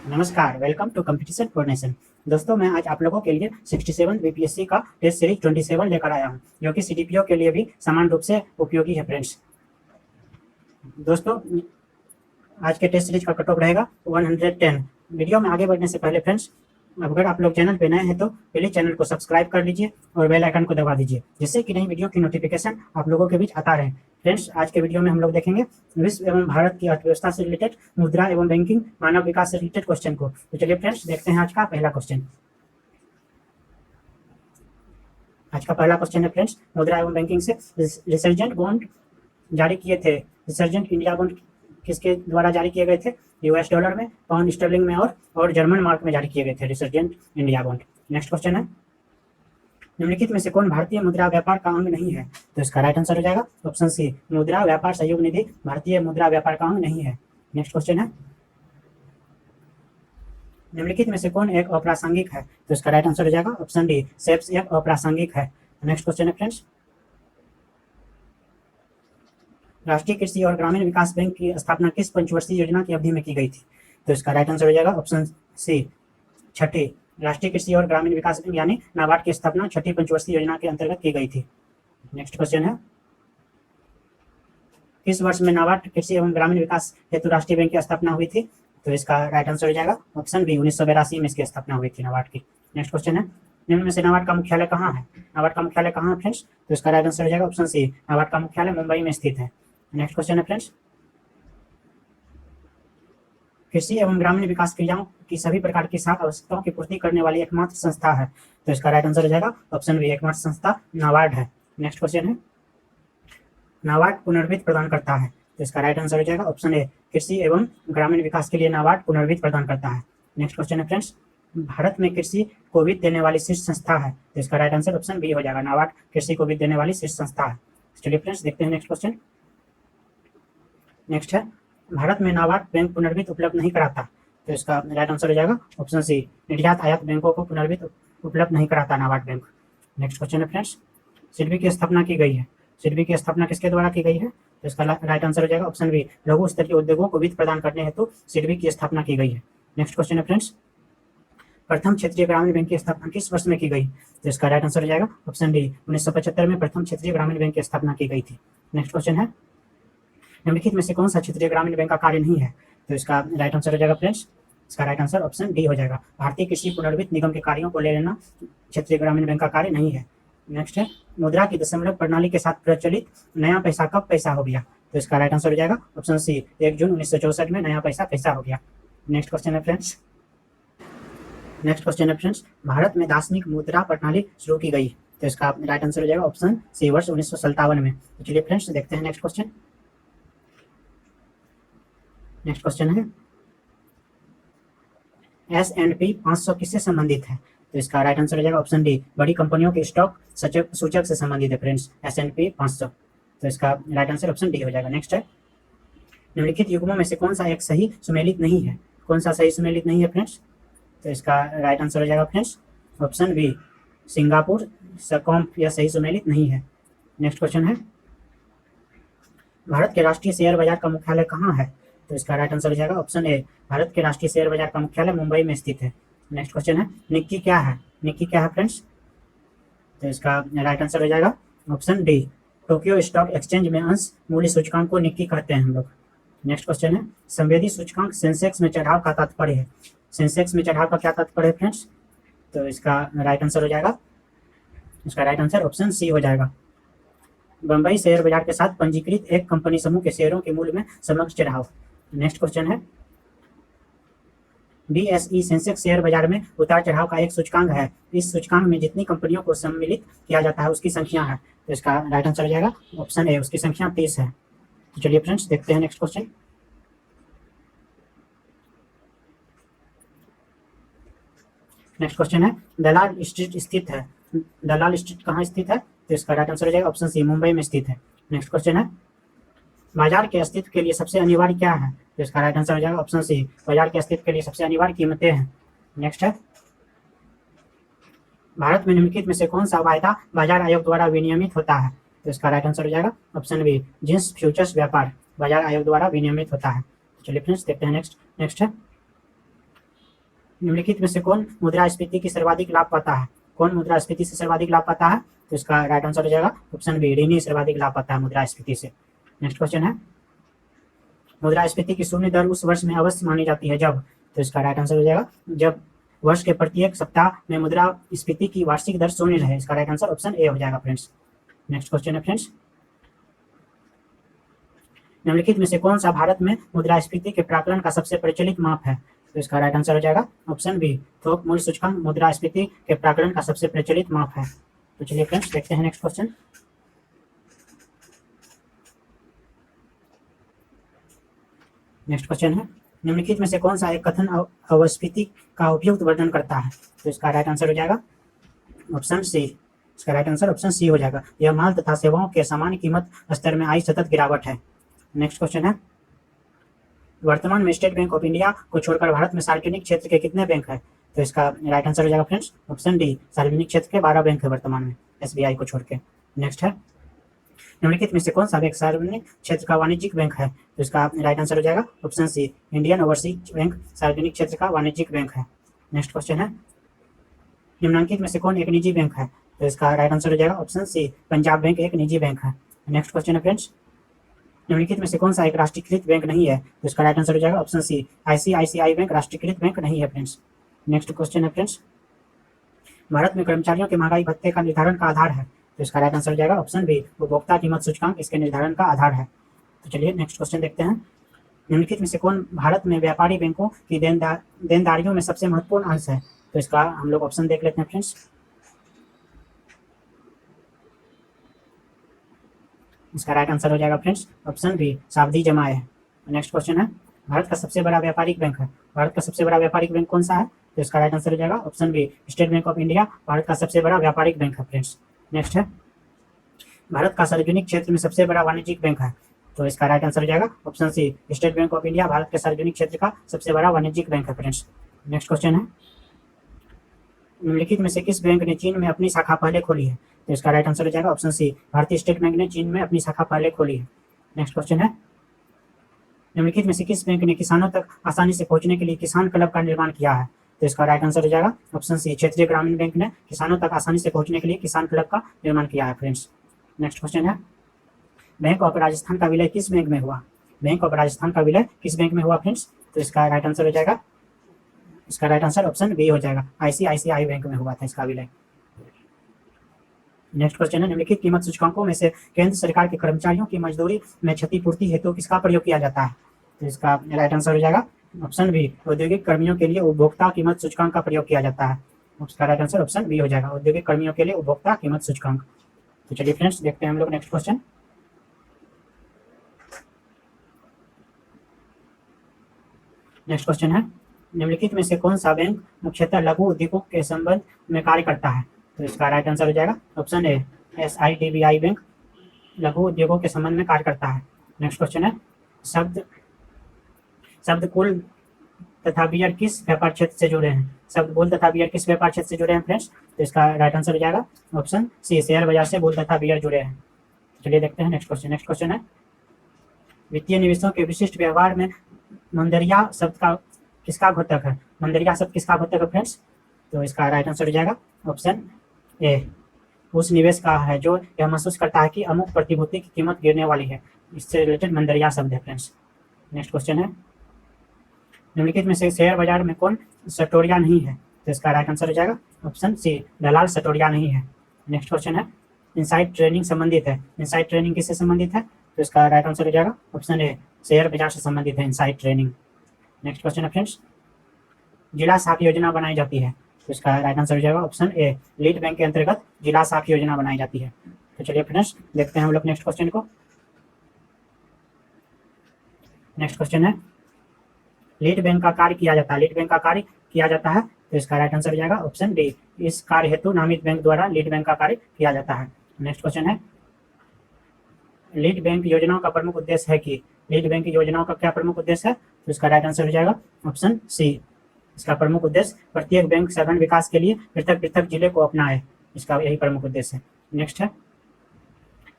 नमस्कार, welcome to competition for nation. दोस्तों, मैं आज आप लोगों के लिए 67 बीपीएससी का टेस्ट सीरीज 27 लेकर आया हूं, जो कि सीडीपीओ के लिए भी समान रूप से उपयोगी है फ्रेंड्स। दोस्तों, आज के टेस्ट सीरीज का कट ऑफ रहेगा 110। वीडियो में आगे बढ़ने से पहले फ्रेंड्स, अगर आप लोग चैनल पे नए हैं तो प्लीज चैनल को सब्सक्राइब कर लीजिए और बेल आइकन को दबा दीजिए, जिससे कि नई वीडियो की नोटिफिकेशन आप लोगों के बीच आता रहे। फ्रेंड्स, आज के वीडियो में हम लोग देखेंगे विश्व एवं भारत की अर्थव्यवस्था से रिलेटेड, मुद्रा एवं बैंकिंग, मानव विकास से रिलेटेड क्वेश्चन को। तो चलिए फ्रेंड्स, देखते हैं आज का पहला क्वेश्चन। आज का पहला क्वेश्चन है फ्रेंड्स, मुद्रा एवं बैंकिंग से रिसर्जेंट बॉन्ड जारी किए थे। रिसर्जेंट इंडिया बॉन्ड किसके द्वारा जारी किए गए थे? यूएस डॉलर में, पाउंड स्टर्लिंग में और जर्मन मार्क में जारी किए गए थे resurgent India bond. Next question है, निम्नलिखित में से कौन भारतीय मुद्रा व्यापार का अंग नहीं है? तो इसका राइट आंसर हो जाएगा ऑप्शन सी, मुद्रा व्यापार सहयोग निधि भारतीय मुद्रा व्यापार का अंग नहीं है। नेक्स्ट क्वेश्चन है, निम्नलिखित में से कौन एक अप्रासंगिक है? तो इसका राइट आंसर हो जाएगा ऑप्शन डी, सेप्स एक अप्रासंगिक है। नेक्स्ट क्वेश्चन है फ्रेंड्स, राष्ट्रीय कृषि और ग्रामीण विकास बैंक की स्थापना किस पंचवर्षीय योजना की अवधि में की गई थी? तो इसका राइट आंसर हो जाएगा ऑप्शन सी, छठी। राष्ट्रीय कृषि और ग्रामीण विकास बैंक यानी नाबार्ड की स्थापना छठी पंचवर्षीय योजना के अंतर्गत की गई थी। नेक्स्ट क्वेश्चन है, किस वर्ष में नाबार्ड कृषि एवं ग्रामीण विकास हेतु राष्ट्रीय बैंक की स्थापना हुई थी? तो इसका राइट आंसर हो जाएगा ऑप्शन बी, 1982 में इसकी स्थापना हुई थी नाबार्ड की। नेक्स्ट क्वेश्चन है, निम्न में से नाबार्ड का मुख्यालय कहाँ है? नाबार्ड का मुख्यालय कहाँ है फ्रेंड्स? तो इसका राइट आंसर हो जाएगा ऑप्शन सी, नाबार्ड का मुख्यालय मुंबई में स्थित है। नेक्स्ट क्वेश्चन है फ्रेंड्स, कृषि एवं ग्रामीण विकास क्रियाओं की सभी प्रकार की सात आवश्यकताओं की पूर्ति करने वाली एकमात्र संस्था है। तो इसका राइट आंसर हो जाएगा ऑप्शन बी, एकमात्र संस्था नाबार्ड है। नेक्स्ट क्वेश्चन है, नाबार्ड पुनर्वित्त प्रदान करता है। तो इसका राइट आंसर हो जाएगा ऑप्शन ए, कृषि एवं ग्रामीण विकास के लिए नाबार्ड पुनर्वित्त प्रदान करता है। नेक्स्ट क्वेश्चन है फ्रेंड्स, भारत में कृषि को वित्त देने वाली शीर्ष संस्था है। तो इसका राइट आंसर ऑप्शन बी हो जाएगा, नाबार्ड कृषि को वित्त देने वाली शीर्ष संस्था है। चलिए फ्रेंड्स, देखते हैं नेक्स्ट क्वेश्चन। नेक्स्ट है, भारत में नाबार्ड बैंक पुनर्वित्त उपलब्ध नहीं कराता। तो इसका राइट आंसर हो जाएगा ऑप्शन सी, निर्यात आयात बैंकों को पुनर्वित्त उपलब्ध नहीं कराता नाबार्ड बैंक। नेक्स्ट क्वेश्चन है फ्रेंड्स, सिडबी की स्थापना की गई है। सिडबी की स्थापना किसके द्वारा की गई है? तो इसका राइट आंसर हो जाएगा ऑप्शन बी, लघु स्तरीय उद्योगों को वित्त प्रदान करने हेतु सिडबी की स्थापना की गई है। नेक्स्ट क्वेश्चन है फ्रेंड्स, प्रथम क्षेत्रीय ग्रामीण बैंक की स्थापना किस वर्ष में की गई? तो इसका राइट आंसर हो जाएगा ऑप्शन डी, 1975 में प्रथम क्षेत्रीय ग्रामीण बैंक की स्थापना की गई थी। नेक्स्ट क्वेश्चन है, निम्नलिखित में से कौन सा क्षेत्रीय ग्रामीण बैंक का कार्य नहीं है? तो इसका राइट आंसर हो जाएगा फ्रेंड्स, इसका राइट आंसर ऑप्शन डी हो जाएगा, भारतीय कृषि पुनर्वित्त निगम के कार्यों को ले लेना क्षेत्रीय ग्रामीण बैंक का कार्य नहीं है। नेक्स्ट है, मुद्रा की दशमलव प्रणाली के साथ प्रचलित नया पैसा कब पैसा हो गया? तो इसका राइट आंसर हो जाएगा ऑप्शन सी, 1 जून 1964 में नया पैसा पैसा हो गया। नेक्स्ट क्वेश्चन है फ्रेंड्स, भारत में दार्शनिक मुद्रा प्रणाली शुरू की गई। तो इसका राइट आंसर हो जाएगा ऑप्शन सी, वर्ष 1957 में। तो चलिए फ्रेंड्स, देखते हैं नेक्स्ट क्वेश्चन। नेक्स्ट क्वेश्चन है, S&P 500 किससे संबंधित है? तो इसका राइट आंसर हो जाएगा ऑप्शन डी, बड़ी कंपनियों के स्टॉक सूचक से संबंधित है फ्रेंड्स S&P 500। तो इसका राइट आंसर ऑप्शन डी हो जाएगा। नेक्स्ट है, निम्नलिखित युग्मों में से कौन सा एक सही सुमेलित नहीं है? कौन सा सही सुमेलित नहीं है फ्रेंड्स? तो इसका राइट आंसर हो जाएगा फ्रेंड्स ऑप्शन बी, सिंगापुर सकॉम्प, यह सही सुमेलित नहीं है। नेक्स्ट क्वेश्चन है, भारत के राष्ट्रीय शेयर बाजार का मुख्यालय कहाँ है? तो इसका राइट आंसर हो जाएगा ऑप्शन ए, भारत के राष्ट्रीय शेयर बाजार का मुख्यालय मुंबई में स्थित है। नेक्स्ट क्वेश्चन है, निक्की क्या है? निक्की क्या है फ्रेंड्स? तो इसका राइट आंसर हो जाएगा option D, Tokyo stock exchange में अंश मूल्य सूचकांक को निक्की कहते हैं हम लोग। नेक्स्ट क्वेश्चन है, संवेदी सूचकांक सेंसेक्स में चढ़ाव का तात्पर्य है। सेंसेक्स में चढ़ाव का क्या तात्पर्य है फ्रेंड्स? तो इसका राइट आंसर हो जाएगा, इसका राइट आंसर ऑप्शन सी हो जाएगा, बंबई शेयर बाजार के साथ पंजीकृत एक कंपनी समूह के शेयरों के मूल्य में समग्र चढ़ाव। नेक्स्ट क्वेश्चन है, बीएसई सेंसेक्स शेयर बाजार में उतार चढ़ाव का एक सूचकांक है। इस सूचकांक में जितनी कंपनियों को सम्मिलित किया जाता है उसकी संख्या है। तो इसका राइट आंसर हो जाएगा ऑप्शन ए, उसकी संख्या 30 है। तो चलिए फ्रेंड्स, देखते हैं नेक्स्ट क्वेश्चन। नेक्स्ट क्वेश्चन है, दलाल स्ट्रीट स्थित है। दलाल स्ट्रीट कहाँ स्थित है? तो इसका राइट आंसर हो जाएगा ऑप्शन सी, मुंबई में स्थित है। नेक्स्ट क्वेश्चन है, बाजार के अस्तित्व के लिए सबसे अनिवार्य क्या है? तो इसका राइट आंसर हो जाएगा ऑप्शन सी, बाजार के अस्तित्व के लिए सबसे अनिवार्य कीमतें हैं। नेक्स्ट है, भारत में निम्नलिखित में से कौन सा वायदा बाजार आयोग द्वारा विनियमित होता है? तो इसका राइट आंसर हो जाएगा ऑप्शन बी, जिंस फ्यूचर्स व्यापार बाजार आयोग द्वारा विनियमित होता है। चलिए फ्रेंड्स, देखते हैं नेक्स्ट। नेक्स्ट है, निम्नलिखित में से कौन मुद्रास्फीति की सर्वाधिक लाभ पाता है? कौन मुद्रास्फीति से सर्वाधिक लाभ पाता है? तो इसका राइट आंसर हो जाएगा ऑप्शन बी, ऋणी सर्वाधिक लाभ पाता है मुद्रास्फीति से। नेक्स्ट क्वेश्चन है, मुद्रास्फीति की शून्य दर उस वर्ष में अवश्य मानी जाती है जब, तो इसका राइट आंसर हो जाएगा जब वर्ष के प्रत्येक सप्ताह में मुद्रास्फीति की वार्षिक दर शून्य रहे। इसका राइट आंसर ऑप्शन ए हो जाएगा फ्रेंड्स। नेक्स्ट क्वेश्चन है फ्रेंड्स, निम्नलिखित में से कौन सा भारत में मुद्रास्फीति के प्राकलन का सबसे प्रचलित माप है? तो इसका राइट आंसर हो जाएगा ऑप्शन बी, थोक मूल्य सूचकांक मुद्रास्फीति के प्राकलन का सबसे प्रचलित माप है। तो चलिए फ्रेंड्स देखते हैं नेक्स्ट क्वेश्चन। नेक्स्ट क्वेश्चन है, निम्नलिखित में से कौन सा एक कथन अवस्फीति का उपयुक्त वर्णन करता है? तो इसका राइट आंसर हो जाएगा ऑप्शन सी। इसका राइट आंसर ऑप्शन सी हो जाएगा, यह माल तथा सेवाओं के सामान्य कीमत स्तर में आई सतत गिरावट है। नेक्स्ट क्वेश्चन है, वर्तमान में स्टेट बैंक ऑफ इंडिया को छोड़कर भारत में सार्वजनिक क्षेत्र के कितने बैंक है? तो इसका राइट आंसर हो जाएगा फ्रेंड्स ऑप्शन डी, सार्वजनिक क्षेत्र के 12 बैंक है वर्तमान में एसबीआई को छोड़ के। नेक्स्ट है, निम्नलिखित में से कौन सा बैंक सार्वजनिक क्षेत्र का वाणिज्यिक बैंक है? तो इसका राइट आंसर हो जाएगा option C, Indian Overseas Bank सार्वजनिक क्षेत्र का वाणिज्यिक बैंक है। नेक्स्ट क्वेश्चन है, निम्नलिखित में से कौन एक निजी बैंक है? तो इसका राइट आंसर हो जाएगा ऑप्शन सी, पंजाब बैंक एक निजी बैंक है। नेक्स्ट क्वेश्चन है फ्रेंड्स, निम्नलिखित में से कौन सा एक राष्ट्रीयकृत बैंक नहीं है? तो इसका राइट आंसर हो जाएगा ऑप्शन सी, आईसीआईसीआई बैंक राष्ट्रीयकृत बैंक नहीं है फ्रेंड्स। नेक्स्ट क्वेश्चन है फ्रेंड्स, भारत में कर्मचारियों के महंगाई भत्ते का निर्धारण का आधार है? तो इसका राइट आंसर हो जाएगा ऑप्शन बी, उपभोक्ता कीमत सूचकांक इसके निर्धारण का आधार है। तो चलिए नेक्स्ट क्वेश्चन देखते हैं, निम्नलिखित में से कौन भारत में व्यापारी बैंकों की देनदारियों में सबसे महत्वपूर्ण अंश है? तो इसका हम लोग ऑप्शन देख लेते हैं फ्रेंड्स। इसका राइट आंसर हो जाएगा फ्रेंड्स ऑप्शन बी, सावधि जमा है। नेक्स्ट क्वेश्चन है, भारत का सबसे बड़ा व्यापारिक बैंक है? भारत का सबसे बड़ा व्यापारिक बैंक कौन सा है? तो इसका राइट आंसर हो जाएगा option B, State Bank of India भारत का सबसे बड़ा व्यापारिक बैंक है फ्रेंड्स। नेक्स्ट है, भारत का सार्वजनिक क्षेत्र में सबसे बड़ा वाणिज्यिक बैंक है? तो इसका राइट आंसर हो जाएगा option C, State Bank of India भारत के सार्वजनिक क्षेत्र का सबसे बड़ा वाणिज्यिक बैंक है फ्रेंड्स। नेक्स्ट क्वेश्चन है, निम्नलिखित में से किस बैंक ने चीन में अपनी शाखा पहले खोली है? तो इसका राइट आंसर हो जाएगा ऑप्शन सी, भारतीय स्टेट बैंक ने चीन में अपनी शाखा पहले खोली है। नेक्स्ट क्वेश्चन है, निम्नलिखित में से किस बैंक ने किसानों तक आसानी से पहुंचने के लिए किसान क्लब का निर्माण किया है? तो इसका राइट आंसर हो जाएगा ऑप्शन सी, क्षेत्रीय ग्रामीण बैंक ने किसानों तक आसानी से पहुंचने के लिए किसान क्लब का निर्माण किया है फ्रेंड्स। नेक्स्ट क्वेश्चन है, बैंक ऑफ राजस्थान का विलय किस बैंक में हुआ? बैंक ऑफ राजस्थान का विलय किस बैंक में हुआ फ्रेंड्स? तो इसका राइट आंसर हो जाएगा, इसका राइट आंसर ऑप्शन बी हो जाएगा, आईसीआईसीआई बैंक में हुआ था इसका विलय। नेक्स्ट क्वेश्चन है, निम्नलिखित कीमत सूचकांकों में से केंद्र सरकार के कर्मचारियों की मजदूरी में क्षतिपूर्ति हेतु किसका प्रयोग किया जाता है? तो इसका राइट आंसर हो जाएगा ऑप्शन बी, औद्योगिक कर्मियों के लिए उपभोक्ता कीमत सूचकांक का प्रयोग किया जाता है। उसका राइट आंसर ऑप्शन बी हो जाएगा, औद्योगिक कर्मियों के लिए उपभोक्ता कीमत सूचकांक। तो चलिए फ्रेंड्स देखते हैं हम लोग नेक्स्ट क्वेश्चन। नेक्स्ट क्वेश्चन है, निम्नलिखित में से कौन सा बैंक मुख्यतः लघु उद्योगों के संबंध में कार्य करता है? तो इसका राइट आंसर हो जाएगा ऑप्शन ए, SIDBI बैंक लघु उद्योगों के संबंध में कार्य करता है। नेक्स्ट क्वेश्चन है, शब्द कुल तथा बियर किस व्यापार क्षेत्र से जुड़े हैं? शब्द बुल तथा बियर किस व्यापार क्षेत्र से जुड़े हैं फ्रेंड्स? तो इसका राइट आंसर हो जाएगा ऑप्शन सी, शेयर बाजार से बुल तथा बियर जुड़े हैं। चलिए देखते हैं नेक्स्ट क्वेश्चन। नेक्स्ट क्वेश्चन है, वित्तीय निवेशों के विशिष्ट व्यवहार में मंदरिया शब्द का किसका घटक है? मंदरिया शब्द किसका घटक है फ्रेंड्स? तो इसका राइट आंसर हो जाएगा ऑप्शन ए, उस निवेश का है जो यह महसूस करता है कि अमुक प्रतिभूति की कीमत गिरने वाली है, इससे रिलेटेड मंदरिया शब्द है फ्रेंड्स। नेक्स्ट क्वेश्चन है, निम्नलिखित में से शेयर बाजार में कौन सटोरिया नहीं है? तो इसका राइट आंसर हो जाएगा ऑप्शन सी, दलाल सटोरिया नहीं है। नेक्स्ट क्वेश्चन है, इनसाइड ट्रेडिंग संबंधित है। इनसाइड ट्रेडिंग किससे संबंधित है? तो इसका राइट आंसर हो जाएगा ऑप्शन ए, शेयर बाजार से संबंधित है इनसाइड ट्रेडिंग। नेक्स्ट क्वेश्चन है फ्रेंड्स, जिला साख योजना बनाई जाती है। तो इसका राइट आंसर हो जाएगा ऑप्शन ए, लीड बैंक के अंतर्गत जिला साख योजना बनाई जाती है। तो चलिए फ्रेंड्स देखते हैं हम लोग नेक्स्ट क्वेश्चन को। नेक्स्ट क्वेश्चन है, लीड बैंक का कार्य किया जाता है। लीड बैंक का कार्य किया जाता है, तो इसका राइट आंसर हो जाएगा ऑप्शन डी, इस कार्य हेतु नामित बैंक द्वारा लीड बैंक का कार्य किया जाता है। नेक्स्ट क्वेश्चन है, लीड बैंक योजनाओं का प्रमुख उद्देश्य है कि लीड बैंक योजनाओं का क्या प्रमुख उद्देश्य है? तो इसका राइट आंसर हो जाएगा ऑप्शन सी, इसका प्रमुख उद्देश्य प्रत्येक बैंक सघन विकास के लिए पृथक पृथक जिले को अपनाए, इसका यही प्रमुख उद्देश्य है। नेक्स्ट है,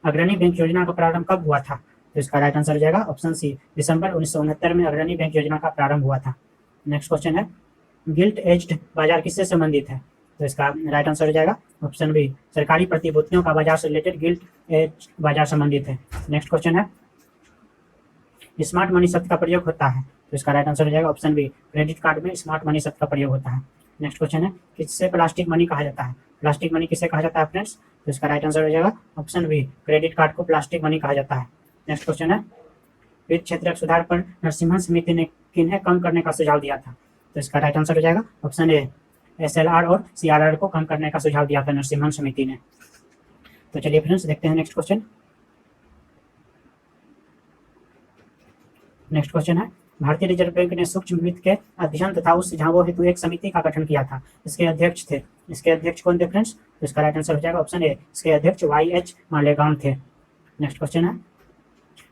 अग्रणी बैंक योजना का प्रारंभ कब हुआ था? तो इसका राइट आंसर हो जाएगा ऑप्शन सी, दिसंबर 1969 में अग्रणी बैंक योजना का प्रारंभ हुआ था। नेक्स्ट क्वेश्चन है, गिल्ट एज्ड बाजार किससे संबंधित है? तो इसका राइट आंसर हो जाएगा ऑप्शन बी, सरकारी प्रतिभूतियों का बाजार से रिलेटेड गिल्ट एज बाजार संबंधित है। नेक्स्ट क्वेश्चन है, स्मार्ट मनी शब्द का प्रयोग होता है? तो इसका राइट आंसर हो जाएगा ऑप्शन बी, क्रेडिट कार्ड में स्मार्ट मनी शब्द का प्रयोग होता है। नेक्स्ट क्वेश्चन है, किससे प्लास्टिक मनी कहा जाता है? प्लास्टिक मनी किसे कहा जाता है फ्रेंड्स? तो इसका राइट आंसर हो जाएगा ऑप्शन बी, क्रेडिट कार्ड को प्लास्टिक मनी कहा जाता है। नेक्स्ट क्वेश्चन है, वित्त क्षेत्र सुधार पर नरसिम्हन समिति ने किन्हें कम करने का सुझाव दिया था? तो इसका राइट आंसर हो जाएगा ऑप्शन ए, SLR और CRR को कम करने का सुझाव दिया था नरसिम्हन समिति ने। तो चलिए फ्रेंड्स देखते हैं नेक्स्ट क्वेश्चन। नेक्स्ट क्वेश्चन है, भारतीय रिजर्व बैंक ने सूक्ष्म वित्त के अध्ययन तथा उस सुझावों हेतु एक समिति का गठन किया था। इसके अध्यक्ष कौन थे फ्रेंड्स? तो इसका राइट आंसर हो जाएगा ऑप्शन ए, इसके अध्यक्ष YH मालेगाम थे। नेक्स्ट क्वेश्चन है,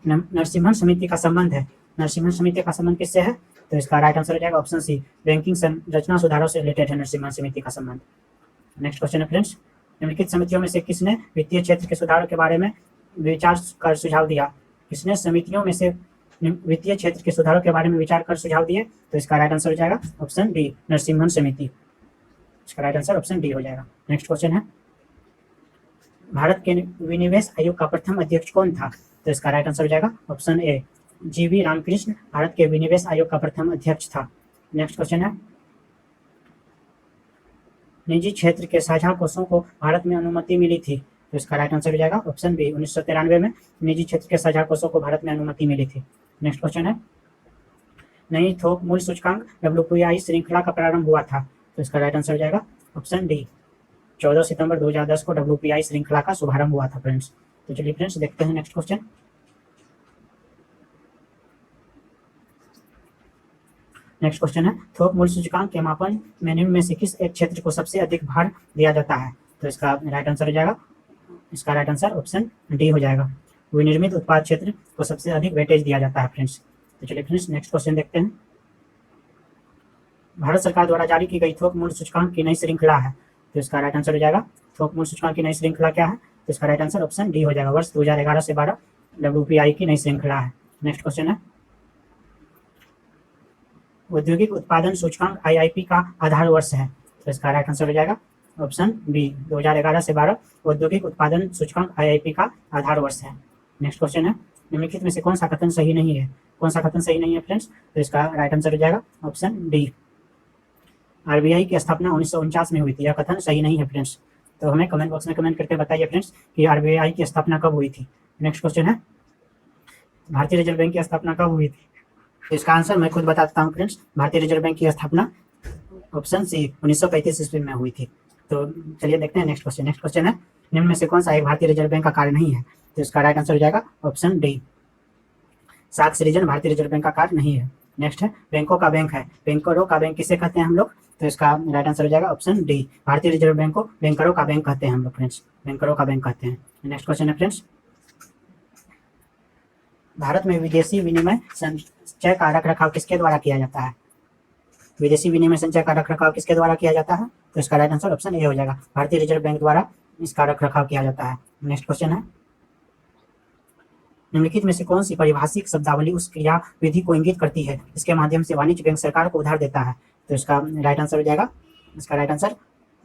नरसिम्हन समिति का संबंध है, नरसिम्हन समिति का संबंध किससे है? तो इसका राइट आंसर हो जाएगा ऑप्शन सी, बैंकिंग संरचना सुधारों से रिलेटेड है नरसिम्हन समिति का संबंध। नेक्स्ट क्वेश्चन है फ्रेंड्स, निम्नलिखित समितियों में से किसने वित्तीय क्षेत्र के सुधारों के बारे में विचार कर सुझाव दिया? किसने समितियों में से वित्तीय क्षेत्र के सुधारों के बारे में विचार कर सुझाव दिए? तो इसका राइट आंसर हो जाएगा ऑप्शन डी, नरसिम्हन समिति। इसका राइट आंसर ऑप्शन डी हो जाएगा। नेक्स्ट क्वेश्चन है, भारत के विनिवेश आयोग का प्रथम अध्यक्ष कौन था? तो इसका राइट आंसर हो जाएगा ऑप्शन ए, GV रामकृष्ण भारत के विनिवेश आयोग का प्रथम अध्यक्ष था। नेक्स्ट क्वेश्चन है, निजी क्षेत्र के साझा कोषों को भारत में अनुमति मिली थी? तो इसका राइट आंसर हो जाएगा ऑप्शन बी, 1993 में निजी क्षेत्र के साझा कोषों को भारत में अनुमति मिली थी। नेक्स्ट क्वेश्चन है, नई थोक मूल्य सूचकांक WPI श्रृंखला का प्रारंभ हुआ था? तो इसका राइट आंसर हो जाएगा ऑप्शन डी, 14 सितंबर 2010 को WPI श्रृंखला का शुभारंभ हुआ था फ्रेंड्स। तो चलिए फ्रेंड्स देखते हैं नेक्स्ट क्वेश्चन। नेक्स्ट क्वेश्चन है, थोक मूल्य सूचकांक के मापन में निम्न में से किस एक क्षेत्र को सबसे अधिक भार दिया जाता है? तो इसका राइट आंसर हो जाएगा, इसका राइट आंसर ऑप्शन डी हो जाएगा, विनिर्मित उत्पाद क्षेत्र को सबसे अधिक वेटेज दिया जाता है फ्रेंड्स। तो चलिए फ्रेंड्स नेक्स्ट क्वेश्चन देखते हैं। भारत सरकार द्वारा जारी की गई थोक मूल्य सूचकांक की नई श्रृंखला है? तो इसका राइट आंसर हो जाएगा, थोक मूल्य सूचकांक की नई श्रृंखला क्या है? तो इसका राइट आंसर ऑप्शन डी हो जाएगा, वर्ष 2011 से 12 WPI की नई श्रृंखला है। नेक्स्ट क्वेश्चन है, औद्योगिक उत्पादन सूचकांक IIP का आधार वर्ष है? तो इसका राइट आंसर हो जाएगा ऑप्शन बी, 2011 से 12 औद्योगिक उत्पादन सूचकांक IIP का आधार वर्ष है। नेक्स्ट क्वेश्चन है, निम्नलिखित में से कौन सा कथन सही नहीं है? कौन सा कथन सही नहीं है फ्रेंड्स? तो इसका राइट आंसर हो जाएगा ऑप्शन डी, RBI की स्थापना 1949 में हुई थी। यह कथन सही नहीं है फ्रेंड्स। तो हमें कमेंट बॉक्स में कमेंट करके बताइए फ्रेंड्स कि RBI की स्थापना कब हुई थी। नेक्स्ट क्वेश्चन है, भारतीय रिजर्व बैंक की स्थापना कब हुई थी? तो इसका आंसर मैं खुद बताता हूँ फ्रेंड्स, भारतीय रिजर्व बैंक की स्थापना ऑप्शन सी 1935 ईस्वी में हुई थी। तो चलिए देखते हैं नेक्स्ट क्वेश्चन। नेक्स्ट क्वेश्चन है, निम्न में से कौन सा एक भारतीय रिजर्व बैंक का कार्य नहीं है? तो इसका राइट आंसर हो जाएगा ऑप्शन डी, साख सृजन भारतीय रिजर्व बैंक का कार्य नहीं है। नेक्स्ट है, बैंकों का बैंक है, बैंकरों का बैंक किसे कहते हैं हम लोग? तो इसका राइट आंसर हो जाएगा ऑप्शन डी, भारतीय रिजर्व बैंक को बैंकरों का बैंक कहते हैं हम लोग फ्रेंड्स, बैंकरों का बैंक कहते हैं। नेक्स्ट क्वेश्चन है फ्रेंड्स, भारत में विदेशी विनिमय संचय का रख रखाव किसके द्वारा किया जाता है? विदेशी विनिमय संचय का रख रखाव किसके द्वारा किया जाता है? तो इसका राइट आंसर ऑप्शन ए हो जाएगा, भारतीय रिजर्व बैंक द्वारा इसका रख रखाव किया जाता है। नेक्स्ट क्वेश्चन है, निम्नलिखित में से कौन सी परिभाषिक शब्दावली उस क्रिया विधि को इंगित करती है इसके माध्यम से वाणिज्य बैंक सरकार को उधार देता है? तो इसका राइट आंसर हो जाएगा, इसका राइट आंसर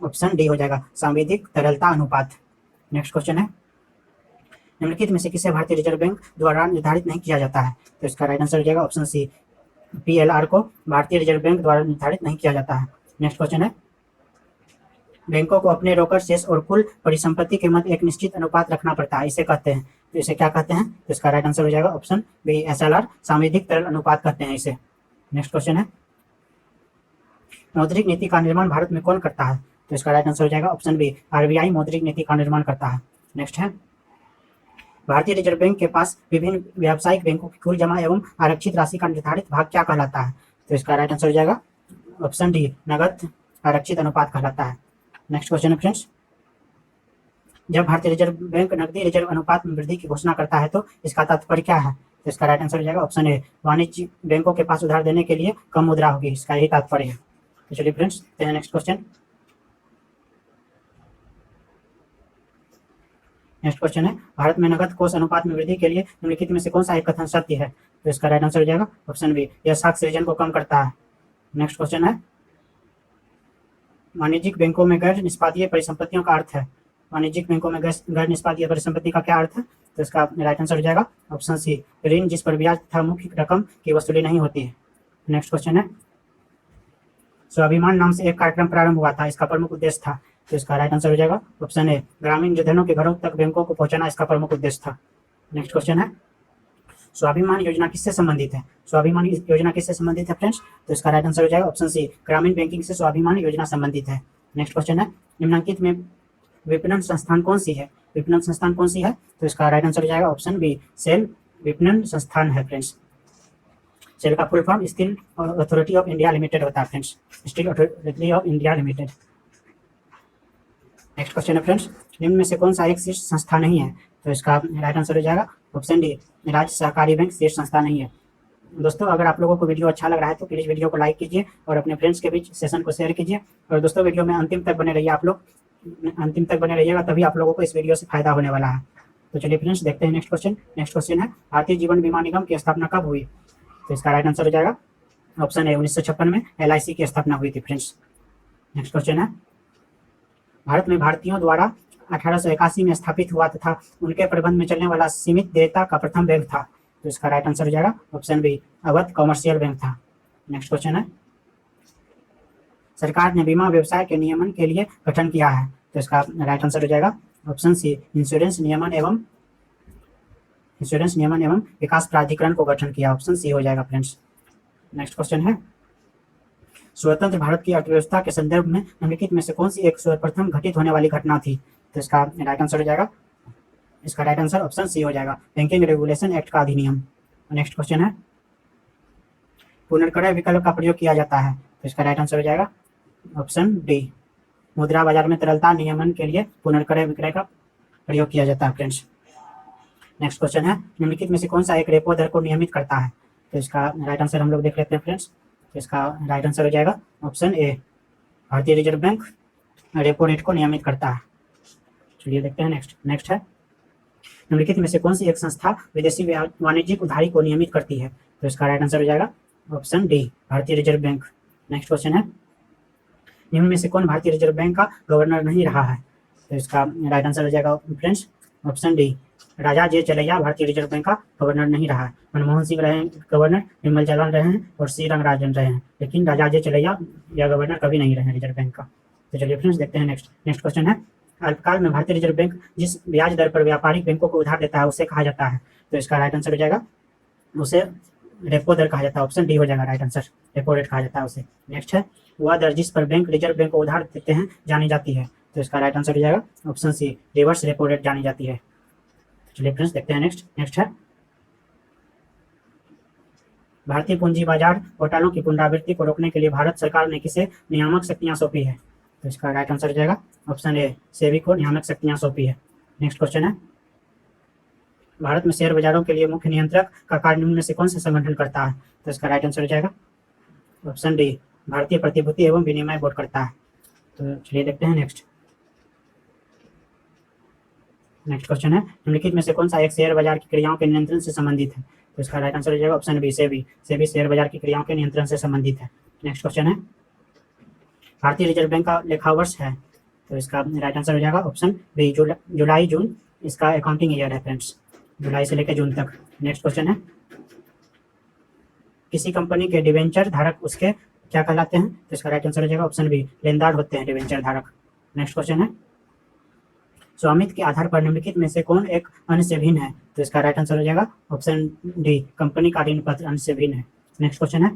ऑप्शन डी हो जाएगा, सांविधिक तरलता अनुपात। नेक्स्ट क्वेश्चन है, निम्नलिखित में से किसे भारतीय रिजर्व बैंक द्वारा निर्धारित नहीं किया जाता है? तो इसका राइट आंसर हो जाएगा ऑप्शन सी, PLR को भारतीय रिजर्व बैंक द्वारा निर्धारित नहीं किया जाता है। नेक्स्ट क्वेश्चन है, बैंकों को अपने रोकड़ शेष और कुल परिसंपत्ति के मध्य एक निश्चित अनुपात रखना पड़ता है, इसे कहते हैं, तो इसे क्या कहते हैं? तो इसका राइट आंसर हो जाएगा ऑप्शन बी, SLR, सांविधिक तरल अनुपात कहते हैं इसे। नेक्स्ट क्वेश्चन है, मौद्रिक नीति का निर्माण भारत में कौन करता है? तो इसका राइट आंसर हो जाएगा ऑप्शन बी, RBI मौद्रिक नीति का निर्माण करता है। नेक्स्ट है, भारतीय रिजर्व बैंक के पास विभिन्न व्यावसायिक बैंकों की कुल जमा एवं आरक्षित राशि का निर्धारित भाग क्या कहलाता है? तो इसका राइट आंसर हो जाएगा ऑप्शन डी, नगद आरक्षित अनुपात कहलाता है। नेक्स्ट क्वेश्चन है फ्रेंड्स, जब भारतीय रिजर्व बैंक नकदी रिजर्व अनुपात में वृद्धि की घोषणा करता है तो इसका तात्पर्य क्या है? तो इसका राइट आंसर हो जाएगा ऑप्शन ए, वाणिज्य बैंकों के पास उधार देने के लिए कम मुद्रा होगी, इसका यही तात्पर्य है। तो चलिए फ्रेंड्स देखते हैं नेक्स्ट क्वेश्चन। नेक्स्ट क्वेश्चन है, भारत में नकद कोष अनुपात में वृद्धि के लिए निम्नलिखित में से कौन सा एक कथन सत्य है? तो इसका राइट आंसर हो जाएगा ऑप्शन बी, यह साख सृजन को कम करता है। नेक्स्ट क्वेश्चन है, वाणिज्यिक बैंकों में गैर निष्पादीय परिसंपत्तियों का अर्थ है। वाणिज्यिक बैंकों में गैर निष्पादीय परिसंपत्ति का क्या अर्थ है? तो इसका राइट आंसर हो जाएगा ऑप्शन सी, ऋण जिस पर ब्याज तथा मुख्य रकम की वसूली नहीं होती है। नेक्स्ट क्वेश्चन है, स्वाभिमान नाम से एक कार्यक्रम प्रारंभ हुआ था, इसका प्रमुख उद्देश्य था। तो इसका राइट आंसर हो जाएगा ऑप्शन ए, ग्रामीण निर्धनों के घरों तक बैंकों को पहुंचाना इसका प्रमुख उद्देश्य था। नेक्स्ट क्वेश्चन है, स्वाभिमान योजना किससे संबंधित है? स्वाभिमान योजना किससे संबंधित है फ्रेंड्स? तो इसका राइट आंसर हो जाएगा ऑप्शन सी, ग्रामीण बैंकिंग से स्वाभिमान योजना संबंधित है। नेक्स्ट क्वेश्चन है, निम्नलिखित में विपणन संस्थान कौन सी है? विपणन संस्थान कौन सी है? तो इसका राइट आंसर हो जाएगा ऑप्शन बी, सेल विपणन संस्थान है फ्रेंड्स। सेल का full form steel authority of India limited होता है friends, steel authority of India limited. Next question है फ्रेंड्स, निम्न में से कौन सा एक शीर्ष संस्था नहीं है? तो इसका राइट आंसर हो जाएगा ऑप्शन डी, राज्य सहकारी बैंक शीर्ष संस्था नहीं है। दोस्तों अगर आप लोगों को वीडियो अच्छा लग रहा है तो प्लीज़ वीडियो को लाइक कीजिए और अपने फ्रेंड्स के बीच सेशन को शेयर कीजिए। और दोस्तों वीडियो में अंतिम तक बने रहिए, आप लोग अंतिम तक बने रहिएगा, तभी आप लोगों को इस वीडियो से फायदा होने वाला है। तो चलिए फ्रेंड्स देखते हैं नेक्स्ट क्वेश्चन। नेक्स्ट क्वेश्चन है, भारतीय जीवन बीमा निगम की स्थापना कब हुई? तो इसका राइट आंसर हो जाएगा ऑप्शन ए, 1956 में LIC की स्थापना हुई थी फ्रेंड्स। नेक्स्ट क्वेश्चन है, भारत में भारतीयों द्वारा 1881 में स्थापित हुआ तथा उनके प्रबंध में चलने वाला सीमित देयता का प्रथम बैंक था। तो इसका राइट आंसर हो जाएगा option B, Awadh Commercial Bank था। नेक्स्ट क्वेश्चन है, सरकार ने बीमा व्यवसाय के नियमन के लिए गठन किया है। तो इसका राइट आंसर हो जाएगा ऑप्शन सी, इंश्योरेंस नियमन एवं विकास प्राधिकरण को गठन किया, ऑप्शन सी हो जाएगा फ्रेंड्स। नेक्स्ट क्वेश्चन है, स्वतंत्र भारत की अर्थव्यवस्था के संदर्भ में निम्नलिखित में से कौन सी एक सर्वप्रथम घटित होने वाली घटना थी? तो इसका राइट आंसर हो जाएगा, इसका राइट आंसर ऑप्शन सी हो जाएगा, बैंकिंग रेगुलेशन एक्ट का अधिनियम। नेक्स्ट क्वेश्चन है, पुनर्क्रय विकल्प का प्रयोग किया जाता है। तो इसका राइट आंसर हो जाएगा ऑप्शन डी, मुद्रा बाजार में तरलता नियमन के लिए पुनर्क्रय विक्रय का प्रयोग किया जाता है फ्रेंड्स। नेक्स्ट क्वेश्चन है, निम्नलिखित में से कौन सा एक रेपो दर को नियमित करता है? तो इसका राइट आंसर हम लोग देख लेते हैं फ्रेंड्स। तो इसका राइट आंसर हो जाएगा ऑप्शन ए, भारतीय रिजर्व बैंक रेपो रेट को नियमित करता है। चलिए देखते हैं नेक्स्ट है, निम्नलिखित में से कौन सी एक संस्था विदेशी वाणिज्यिक उधारी को नियमित करती है? तो इसका राइट आंसर हो जाएगा ऑप्शन डी, भारतीय रिजर्व बैंक। नेक्स्ट क्वेश्चन है, निम्न में से कौन भारतीय रिजर्व बैंक का गवर्नर नहीं रहा है? तो इसका राइट आंसर हो जाएगा फ्रेंड्स ऑप्शन डी, राजा जे चलैया भारतीय रिजर्व बैंक का गवर्नर नहीं रहा है। मनमोहन सिंह रहे हैं गवर्नर, निर्मल जालन रहे हैं और सी रंगराजन रहे हैं, लेकिन राजा जे चलैया या गवर्नर कभी नहीं रहे हैं रिजर्व बैंक का। तो चलिए फ्रेंड्स देखते हैं नेक्स्ट क्वेश्चन है, अल्पकाल में भारतीय रिजर्व बैंक जिस ब्याज दर पर व्यापारिक बैंकों को उधार देता है उसे कहा जाता है। तो इसका राइट आंसर हो जाएगा, उसे रेपो दर कहा जाता है, ऑप्शन डी हो जाएगा राइट आंसर, रेपो रेट कहा जाता है उसे। नेक्स्ट है, वह दर जिस पर बैंक रिजर्व बैंक को उधार देते हैं जानी जाती है। तो इसका राइट आंसर हो जाएगा option C, reverse repo rate जानी जाती है। चलिए फ्रेंड्स देखते हैं नेक्स्ट है, भारतीय पूंजी बाजार घोटालों की पुनरावृत्ति को रोकने के लिए भारत सरकार ने किसे नियामक शक्तियां सौंपी है? तो इसका राइट आंसर हो जाएगा ऑप्शन ए, सेबी को नियामक शक्तियां सौंपी है। नेक्स्ट क्वेश्चन है, भारत में शेयर बाजारों के लिए मुख्य नियंत्रक का कार्य निम्न में से कौन सा संगठन करता है? तो इसका राइट आंसर हो जाएगा ऑप्शन डी, भारतीय प्रतिभूति एवं विनिमय बोर्ड करता है। तो चलिए देखते हैं नेक्स्ट क्वेश्चन है, निम्नलिखित में से कौन सा एक शेयर बाजार की क्रियाओं के नियंत्रण से संबंधित है? तो इसका राइट आंसर हो जाएगा ऑप्शन बी, सेबी शेयर बाजार की क्रियाओं के नियंत्रण से संबंधित है। नेक्स्ट क्वेश्चन है, भारतीय रिजर्व बैंक का लेखा वर्ष है। तो इसका राइट आंसर हो जाएगा ऑप्शन बी, जुलाई जून इसका अकाउंटिंग ईयर है फ्रेंड्स, जुलाई से लेकर जून तक। नेक्स्ट क्वेश्चन है, किसी कंपनी के डिवेंचर धारक उसके क्या कहलाते हैं? तो इसका राइट आंसर हो जाएगा ऑप्शन बी, लेनदार होते हैं डिवेंचर धारक। नेक्स्ट क्वेश्चन है, स्वामित्व के आधार पर निम्नलिखित में से कौन एक अन्य से भिन्न है? तो इसका राइट आंसर हो जाएगा ऑप्शन डी, कंपनी का ऋण पत्र अन्य से भिन्न है। नेक्स्ट क्वेश्चन है,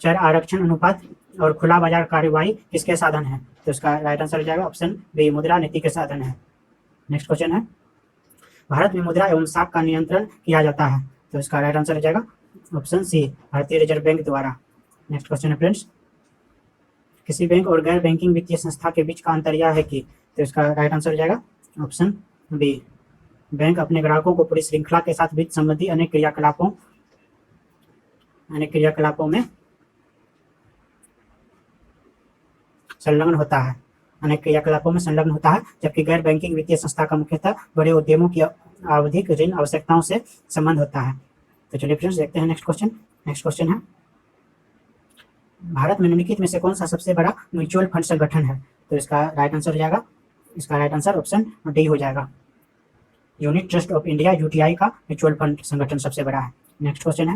चर आरक्षण अनुपात और खुला बाजार कार्यवाही किसके साधन है? तो इसका राइट आंसर हो जाएगा ऑप्शन बी, मुद्रा नीति के साधन है। नेक्स्ट क्वेश्चन है, भारत में मुद्रा एवं साख का नियंत्रण किया जाता है। तो इसका राइट आंसर हो जाएगा ऑप्शन सी, भारतीय रिजर्व बैंक द्वारा। नेक्स्ट क्वेश्चन है फ्रेंड्स, किसी बैंक और गैर बैंकिंग वित्तीय संस्था के बीच का अंतर यह है कि? तो इसका राइट आंसर हो जाएगा ऑप्शन बी, बैंक अपने ग्राहकों को पूरी श्रृंखला के साथ वित्त संबंधी अनेक क्रियाकलापों में संलग्न होता है, जबकि गैर बैंकिंग वित्तीय संस्था का मुख्यतः बड़े उद्यमों की आवधिक ऋण आवश्यकताओं से संबंध होता है। तो चलिए फ्रेंड्स देखते हैं नेक्स्ट क्वेश्चन है, भारत में निम्नलिखित में से कौन सा सबसे बड़ा म्यूचुअल फंड संगठन है? तो इसका राइट आंसर हो जाएगा, इसका राइट आंसर ऑप्शन डी हो जाएगा। Unit trust of India UTI का म्यूचुअल फंड संगठन सबसे बड़ा है। नेक्स्ट क्वेश्चन है,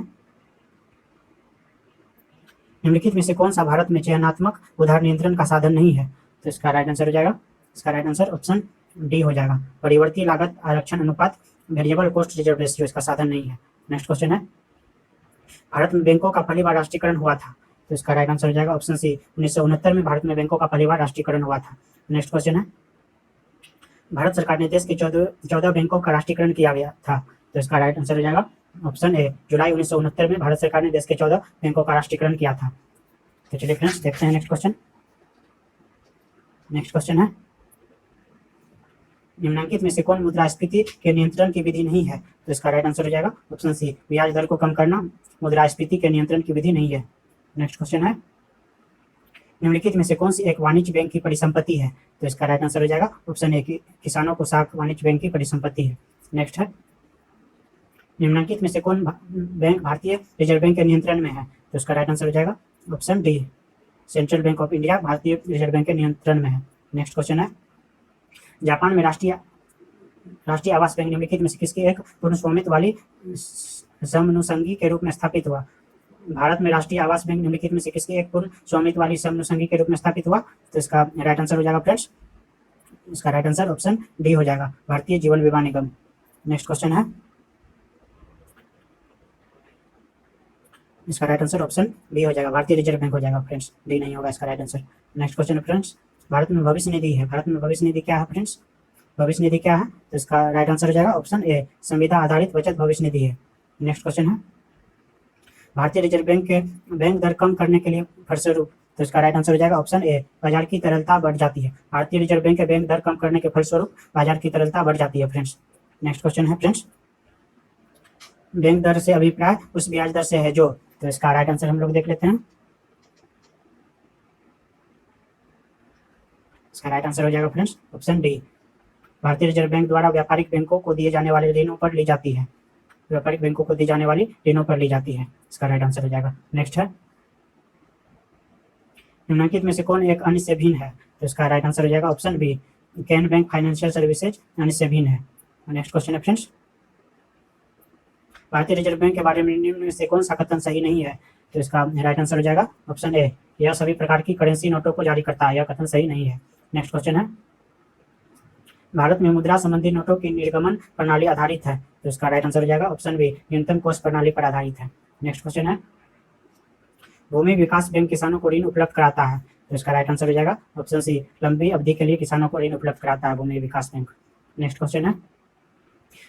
निम्नलिखित में से कौन सा भारत में चयनात्मक उधार नियंत्रण का साधन नहीं है? तो इसका राइट आंसर हो जाएगा, इसका राइट आंसर ऑप्शन डी हो जाएगा। परिवर्ती लागत आरक्षण अनुपात वेरिएबल कॉस्ट रिजर्व रेशियो इसका साधन नहीं है। नेक्स्ट क्वेश्चन है, भारत में बैंकों का पहली बार राष्ट्रीयकरण हुआ था? तो इसका राइट आंसर हो जाएगा ऑप्शन सी, 1969 में भारत में बैंकों का पहली बार राष्ट्रीयकरण हुआ था। नेक्स्ट क्वेश्चन है, भारत सरकार ने देश के 14 बैंकों का राष्ट्रीयकरण किया गया था? तो इसका राइट आंसर हो जाएगा ऑप्शन ए, जुलाई 1969 में भारत सरकार ने देश के 14 बैंकों का राष्ट्रीयकरण किया था। तो चलिए फ्रेंड्स देखते हैं नेक्स्ट क्वेश्चन। नेक्स्ट क्वेश्चन है, निम्नलिखित में से कौन मुद्रास्फीति के नियंत्रण की विधि नहीं है? तो इसका राइट आंसर हो जाएगा ऑप्शन सी, ब्याज दर को कम करना मुद्रास्फीति के नियंत्रण की विधि नहीं है। नेक्स्ट क्वेश्चन है, निम्नलिखित में से कौन सी एक वाणिज्य बैंक की परिसंपत्ति है? तो इसका राइट आंसर हो जाएगा ऑप्शन ए, किसानों को साख वाणिज्य बैंक की परिसंपत्ति है। नेक्स्ट है, निम्नलिखित में से कौन बैंक भारतीय रिजर्व बैंक के नियंत्रण में है? तो इसका राइट आंसर हो जाएगा option D, central bank of India भारतीय रिजर्व बैंक के नियंत्रण में है। नेक्स्ट क्वेश्चन है, जापान में राष्ट्रीय आवास बैंक निम्नलिखित में से किसकी एक पूर्ण स्वामित्व वाली समनुषंगी के रूप में स्थापित हुआ? भारत में राष्ट्रीय आवास बैंक निम्नलिखित में से किसकी एक पूर्ण स्वामित्व वाली समनुषंगी के रूप में स्थापित हुआ? तो इसका राइट आंसर हो जाएगा फ्रेंड्स, इसका राइट आंसर ऑप्शन डी हो जाएगा, भारतीय जीवन बीमा निगम। नेक्स्ट क्वेश्चन है, इसका राइट आंसर ऑप्शन बी हो जाएगा, भारतीय रिजर्व बैंक हो जाएगा फ्रेंड्स, डी नहीं होगा इसका राइट आंसर। नेक्स्ट क्वेश्चन है फ्रेंड्स, भारत में भविष्य निधि है, भारत में भविष्य निधि क्या है फ्रेंड्स? भविष्य निधि क्या है? तो इसका राइट आंसर हो जाएगा ऑप्शन ए, संविदा आधारित बचत भविष्य निधि है। नेक्स्ट क्वेश्चन है, भारतीय रिजर्व बैंक के बैंक दर कम करने के लिए फलस्वरूप, तो इसका राइट आंसर हो जाएगा ऑप्शन ए, बाजार की तरलता बढ़ जाती है। भारतीय रिजर्व बैंक के बैंक दर कम करने के फलस्वरूप बाजार की तरलता बढ़ जाती है फ्रेंड्स। नेक्स्ट क्वेश्चन है फ्रेंड्स, बैंक दर से अभिप्राय उस ब्याज दर से है जो, तो इसका राइट आंसर हम लोग देख लेते हैं। इसका राइट आंसर हो जाएगा फ्रेंड्स ऑप्शन डी, भारतीय रिजर्व बैंक द्वारा व्यापारिक बैंकों को दिए जाने वाले ऋणों पर ली जाती है, व्यापारिक बैंकों को दी जाने वाली ऋणों पर ली जाती है। इसका राइट आंसर हो जाएगा। नेक्स्ट है, निम्नलिखित में से कौन एक अन्य से भिन्न है? तो इसका राइट आंसर हो जाएगा option B, Can Bank Financial Services अन्य से भिन्न है। नेक्स्ट क्वेश्चन है फ्रेंड्स, भारतीय रिजर्व बैंक के बारे में निम्न में से कौन सा कथन सही नहीं है? तो इसका राइट आंसर हो जाएगा ऑप्शन ए, यह सभी प्रकार की करेंसी नोटों को जारी करता है, यह कथन सही नहीं है। नेक्स्ट क्वेश्चन है, भारत में मुद्रा संबंधी नोटों की निर्गमन प्रणाली आधारित है, तो इसका राइट आंसर हो जाएगा ऑप्शन बी, न्यूनतम कोष प्रणाली पर आधारित है। नेक्स्ट क्वेश्चन है, भूमि विकास बैंक किसानों को ऋण उपलब्ध कराता है, तो इसका राइट आंसर हो जाएगा ऑप्शन सी, लंबी अवधि के लिए किसानों को ऋण उपलब्ध कराता है भूमि विकास बैंक। नेक्स्ट क्वेश्चन है,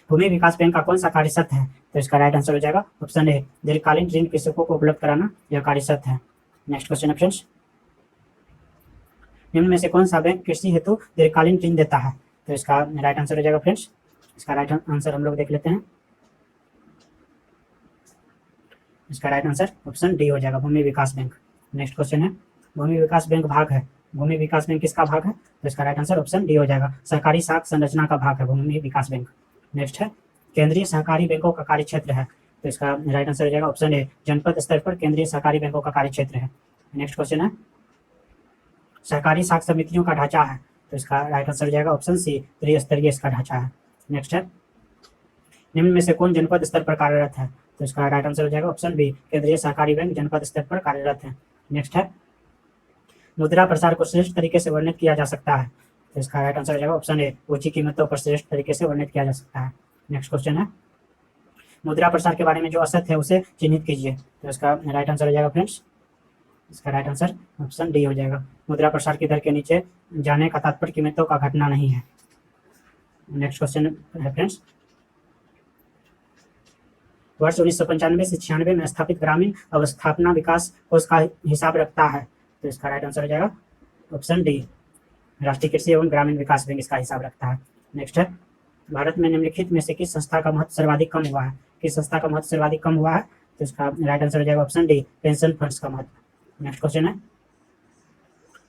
भूमि विकास बैंक का कौन सा कार्य सत्य है? तो इसका राइट आंसर हो जाएगा ऑप्शन ए, दीर्घकालीन ऋण कृषकों को उपलब्ध कराना, यह कार्य सत्य है। नेक्स्ट क्वेश्चन है फ्रेंड्स, निम्न में से कौन सा बैंक कृषि हेतु दीर्घकालीन ऋण देता है? तो इसका राइट आंसर हो जाएगा फ्रेंड्स, इसका राइट आंसर हम लोग देख लेते हैं। इसका राइट आंसर ऑप्शन डी हो जाएगा, भूमि विकास बैंक। नेक्स्ट क्वेश्चन है, भूमि विकास बैंक भाग है, भूमि विकास बैंक किसका भाग है? तो इसका राइट आंसर ऑप्शन डी हो जाएगा, सहकारी साख संरचना का भाग है भूमि विकास बैंक। नेक्स्ट है, केंद्रीय सहकारी बैंकों का कार्य क्षेत्र है, तो इसका राइट आंसर हो जाएगा ऑप्शन ए, जनपद स्तर पर केंद्रीय सहकारी बैंकों का कार्य क्षेत्र है। नेक्स्ट क्वेश्चन है, सहकारी साख समितियों का ढांचा है, तो इसका राइट आंसर हो जाएगा ऑप्शन सी, त्रिस्तरीय इसका ढांचा है। नेक्स्ट है, निम्न में से कौन जनपद स्तर पर कार्यरत है? तो इसका राइट आंसर हो जाएगा ऑप्शन बी, केंद्रीय सहकारी बैंक जनपद स्तर पर कार्यरत है। नेक्स्ट है, मुद्रा प्रसार को श्रेष्ठ तरीके से वर्णित किया जा सकता है, तो इसका राइट आंसर हो जाएगा ऑप्शन ए, ऊंची कीमतों पर श्रेष्ठ तरीके से वर्णित किया जा सकता है। नेक्स्ट क्वेश्चन है, मुद्रा प्रसार के बारे में जो असत्य है उसे चिन्हित कीजिए, तो इसका राइट आंसर हो जाएगा फ्रेंड्स, इसका राइट आंसर ऑप्शन डी हो जाएगा, मुद्रा प्रसार की दर के नीचे जाने का तात्पर्य कीमतों का घटना नहीं है। नेक्स्ट क्वेश्चन है फ्रेंड्स, वर्ष 1995 से 96 में स्थापित ग्रामीण अवस्थापना विकास कोष का हिसाब रखता है, तो इसका राइट आंसर हो जाएगा ऑप्शन डी, राष्ट्रीय कृषि एवं ग्रामीण विकास बैंक इसका हिसाब रखता है। नेक्स्ट है, भारत में निम्नलिखित में से किस संस्था का महत्व सर्वाधिक कम हुआ है? किस संस्था का महत्व सर्वाधिक कम हुआ है? तो इसका राइट आंसर हो जाएगा ऑप्शन डी, पेंशन फंड्स का महत्व। नेक्स्ट क्वेश्चन है,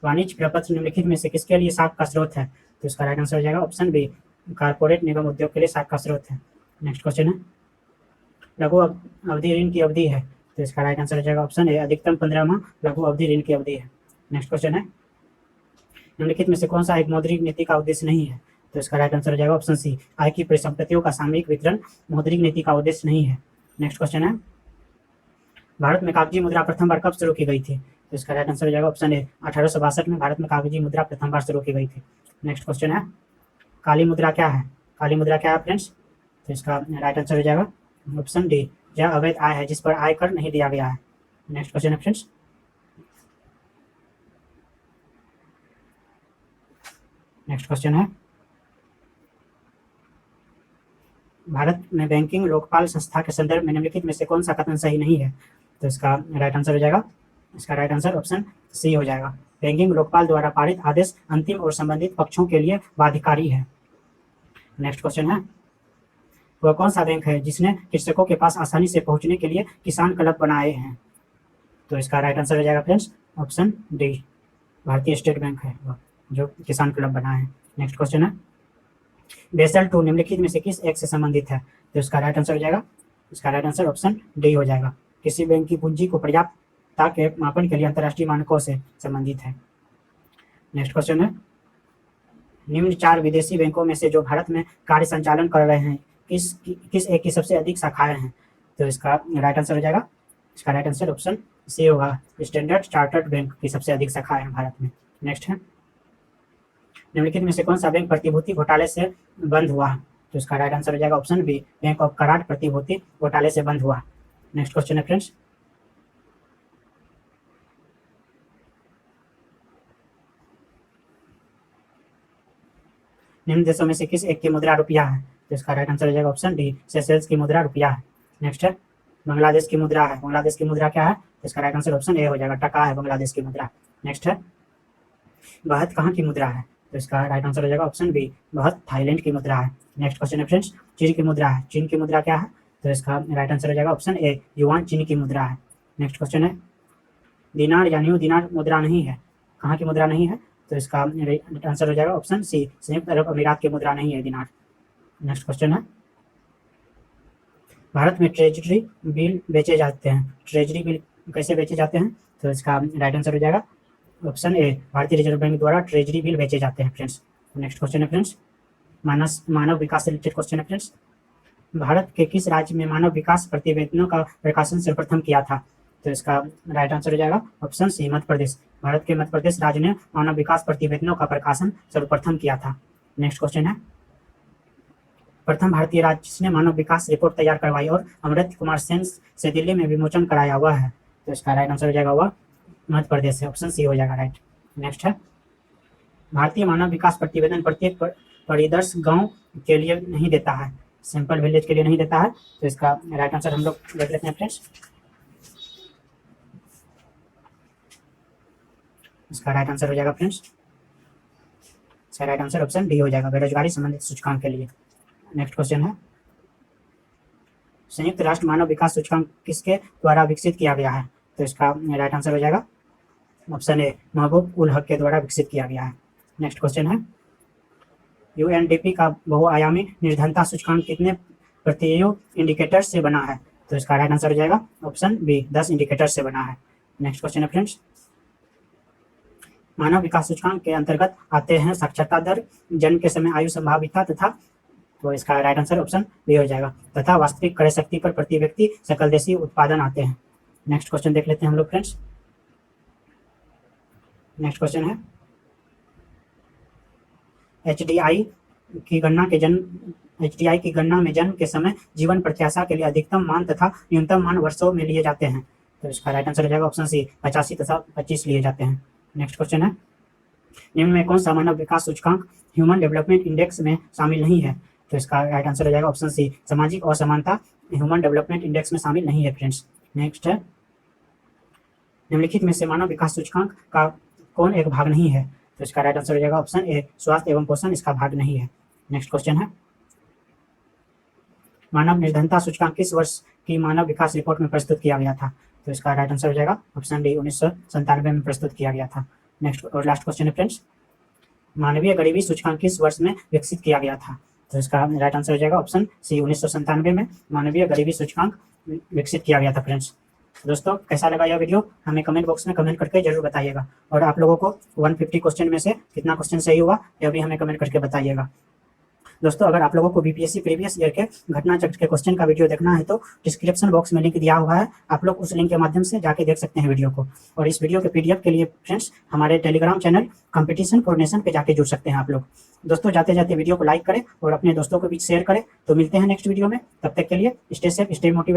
वाणिज्य प्रपत्र निम्नलिखित में से किसके लिए साख का स्रोत है? तो इसका राइट आंसर हो जाएगा ऑप्शन बी, कारपोरेट निगम उद्योग के लिए साख का स्रोत है। नेक्स्ट क्वेश्चन है, लघु अवधि ऋण की अवधि है, तो इसका राइट आंसर हो जाएगा ऑप्शन ए, अधिकतम 15 माह लघु अवधि ऋण की अवधि है। नेक्स्ट क्वेश्चन है, निम्नलिखित में से कौन सा एक मौद्रिक नीति का उद्देश्य नहीं है? तो इसका राइट आंसर हो जाएगा ऑप्शन सी, आय की परिसंपत्तियों का सामयिक वितरण मौद्रिक नीति का उद्देश्य नहीं है। नेक्स्ट क्वेश्चन है, भारत में कागजी मुद्रा प्रथम बार कब शुरू की गई थी? तो इसका राइट आंसर हो जाएगा ऑप्शन ए, 1862 में भारत में कागजी मुद्रा प्रथम बार शुरू की गई थी। नेक्स्ट क्वेश्चन है, काली मुद्रा क्या है? काली मुद्रा क्या है फ्रेंड्स? तो इसका राइट आंसर हो जाएगा ऑप्शन डी, यह अवैध आय है जिस पर आयकर नहीं दिया गया है। नेक्स्ट क्वेश्चन है फ्रेंड्स, नेक्स्ट क्वेश्चन है, भारत में बैंकिंग लोकपाल संस्था के संदर्भ में निम्नलिखित में से कौन सा कथन सही नहीं है? तो इसका राइट आंसर हो जाएगा, इसका राइट आंसर ऑप्शन सी हो जाएगा, बैंकिंग लोकपाल द्वारा पारित आदेश अंतिम और संबंधित पक्षों के लिए बाध्यकारी है। नेक्स्ट क्वेश्चन है, वह कौन सा बैंक है जिसने कृषकों के पास आसानी से पहुंचने के लिए किसान क्लब बनाए हैं? तो इसका राइट आंसर हो जाएगा फ्रेंड्स ऑप्शन डी, भारतीय स्टेट बैंक है वह जो किसान क्लब बनाए हैं। नेक्स्ट क्वेश्चन है, बेसल टू निम्नलिखित में से किस एक से संबंधित है? तो इसका राइट आंसर हो जाएगा, इसका राइट आंसर ऑप्शन डी हो जाएगा, किसी बैंक की पूंजी को पर्याप्तता के मापन के लिए अंतर्राष्ट्रीय मानकों से संबंधित है। नेक्स्ट क्वेश्चन है, निम्न 4 विदेशी बैंकों में से जो भारत में कार्य संचालन कर रहे हैं किस एक की सबसे अधिक शाखाएं हैं? तो इसका राइट आंसर हो जाएगा, इसका राइट आंसर ऑप्शन सी होगा, स्टैंडर्ड चार्टर्ड बैंक की सबसे अधिक शाखाएं हैं भारत में। नेक्स्ट है, निम्नलिखित में से कौन सा बैंक प्रतिभूति घोटाले से बंद हुआ? तो इसका राइट आंसर हो जाएगा option B, Bank of Karad प्रतिभूति घोटाले से बंद हुआ। नेक्स्ट क्वेश्चन है फ्रेंड्स, निम्न देशों में से किस एक की मुद्रा रुपया है? तो इसका राइट आंसर हो जाएगा ऑप्शन डी, सेशेल्स की मुद्रा रुपया है। नेक्स्ट है, बांग्लादेश की मुद्रा है, बांग्लादेश की मुद्रा क्या है? तो इसका राइट आंसर ऑप्शन ए हो जाएगा, टका है बांग्लादेश की मुद्रा। नेक्स्ट है, बहुत कहाँ की मुद्रा है? तो इसका राइट आंसर हो जाएगा ऑप्शन बी, बहुत थाईलैंड की मुद्रा है। नेक्स्ट क्वेश्चन है फ्रेंड्स, चीन की मुद्रा है, चीन की मुद्रा क्या है? तो इसका राइट आंसर हो जाएगा ऑप्शन ए, युआन चीन की मुद्रा है। नेक्स्ट क्वेश्चन है, दिनार या न्यू दिनार मुद्रा नहीं है, कहाँ की मुद्रा नहीं है? तो इसका आंसर हो जाएगा ऑप्शन सी, संयुक्त अरब अमीरात की मुद्रा नहीं है दिनार। नेक्स्ट क्वेश्चन है, भारत में ट्रेजरी बिल बेचे जाते हैं, ट्रेजरी बिल कैसे बेचे जाते हैं? तो इसका राइट आंसर हो जाएगा ऑप्शन ए, भारतीय रिजर्व बैंक द्वारा ट्रेजरी बिल बेचे जाते हैं फ्रेंड्स। नेक्स्ट क्वेश्चन है फ्रेंड्स, मानव विकास से रिलेटेड क्वेश्चन है फ्रेंड्स, भारत के किस राज्य में मानव विकास प्रतिवेदनों का प्रकाशन सर्वप्रथम किया था? तो इसका राइट आंसर हो जाएगा ऑप्शन सी, मध्य प्रदेश, भारत के मध्य प्रदेश राज्य ने मानव विकास प्रतिवेदनों का प्रकाशन सर्वप्रथम किया था। नेक्स्ट क्वेश्चन है, प्रथम भारतीय राज्य जिसने मानव विकास रिपोर्ट तैयार करवाई और अमृत कुमार सेन से दिल्ली में विमोचन कराया हुआ है? तो इसका राइट आंसर हो जाएगा वह मध्य प्रदेश है, ऑप्शन सी हो जाएगा राइट। नेक्स्ट है, भारतीय मानव विकास प्रतिवेदन प्रत्येक परिदर्श गांव के लिए नहीं देता है, सिंपल विलेज के लिए नहीं देता है। तो इसका राइट आंसर हम लोग देख लेते हैं फ्रेंड्स, इसका राइट आंसर हो जाएगा फ्रेंड्स, इसका राइट आंसर ऑप्शन डी हो जाएगा, बेरोजगारी संबंधित सूचकांक के लिए। नेक्स्ट क्वेश्चन है, संयुक्त राष्ट्र मानव विकास सूचकांक किसके द्वारा विकसित किया गया है? तो इसका राइट आंसर हो जाएगा ऑप्शन ए, महबूब उल हक के द्वारा विकसित किया गया है। नेक्स्ट क्वेश्चन है, यूएनडीपी का बहुआयामी निर्धनता सूचकांक कितने प्रतियों इंडिकेटर से बना है? तो इसका राइट आंसर हो जाएगा ऑप्शन बी, 10 इंडिकेटर से बना है। नेक्स्ट क्वेश्चन है फ्रेंड्स, मानव विकास सूचकांक के अंतर्गत आते हैं साक्षरता दर, जन्म के समय आयु संभाविता तथा, तो इसका राइट आंसर ऑप्शन बी हो जाएगा, तथा वास्तविक क्रय शक्ति पर प्रति व्यक्ति सकल देशी उत्पादन आते हैं। नेक्स्ट क्वेश्चन देख लेते हैं हम लोग फ्रेंड्स, नेक्स्ट क्वेश्चन है, एचडीआई की गणना में जन्म के समय जीवन प्रत्याशा के लिए अधिकतम मान तथा न्यूनतम मान वर्षों में लिए जाते हैं। तो इसका राइट आंसर हो जाएगा ऑप्शन सी, 85 तथा 25 लिए जाते हैं। नेक्स्ट क्वेश्चन है, निम्न में कौन सा मानव विकास सूचकांक ह्यूमन डेवलपमेंट इंडेक्स में शामिल नहीं है? तो इसका राइट आंसर हो जाएगा ऑप्शन सी, सामाजिक असमानता ह्यूमन डेवलपमेंट इंडेक्स में शामिल नहीं है फ्रेंड्स। नेक्स्ट है, निम्नलिखित में से मानव विकास सूचकांक का कौन एक भाग नहीं है? तो इसका राइट आंसर हो जाएगा ऑप्शन ए, स्वास्थ्य एवं पोषण इसका भाग नहीं है। नेक्स्ट क्वेश्चन है, मानव निर्धनता सूचकांक किस वर्ष की मानव विकास रिपोर्ट में प्रस्तुत किया गया था? तो इसका राइट आंसर हो जाएगा ऑप्शन डी, 1997 में प्रस्तुत किया गया था। नेक्स्ट और लास्ट क्वेश्चन है फ्रेंड्स, मानवीय गरीबी सूचकांक किस वर्ष में विकसित किया गया था? तो इसका राइट आंसर हो जाएगा ऑप्शन सी, 1997 में मानवीय गरीबी सूचकांक विकसित किया गया था फ्रेंड्स। दोस्तों कैसा लगा यह वीडियो हमें कमेंट बॉक्स में कमेंट करके जरूर बताइएगा, और आप लोगों को 150 क्वेश्चन में से कितना क्वेश्चन सही हुआ यह भी हमें कमेंट करके बताइएगा। दोस्तों अगर आप लोगों को बीपीएससी प्रीवियस ईयर के घटना चक्र के क्वेश्चन का वीडियो देखना है तो डिस्क्रिप्शन बॉक्स में लिंक दिया हुआ है, आप लोग उस लिंक के माध्यम से जाके देख सकते हैं वीडियो को। और इस वीडियो के पीडीएफ के लिए फ्रेंड्स हमारे Telegram channel competition for nation पे जाके जुड़ सकते हैं आप लोग। दोस्तों जाते जाते वीडियो को लाइक करें और अपने दोस्तों के बीच शेयर करें। तो मिलते हैं नेक्स्ट वीडियो में, तब तक के लिए स्टे सेफ, स्टे मोटिवेटेड।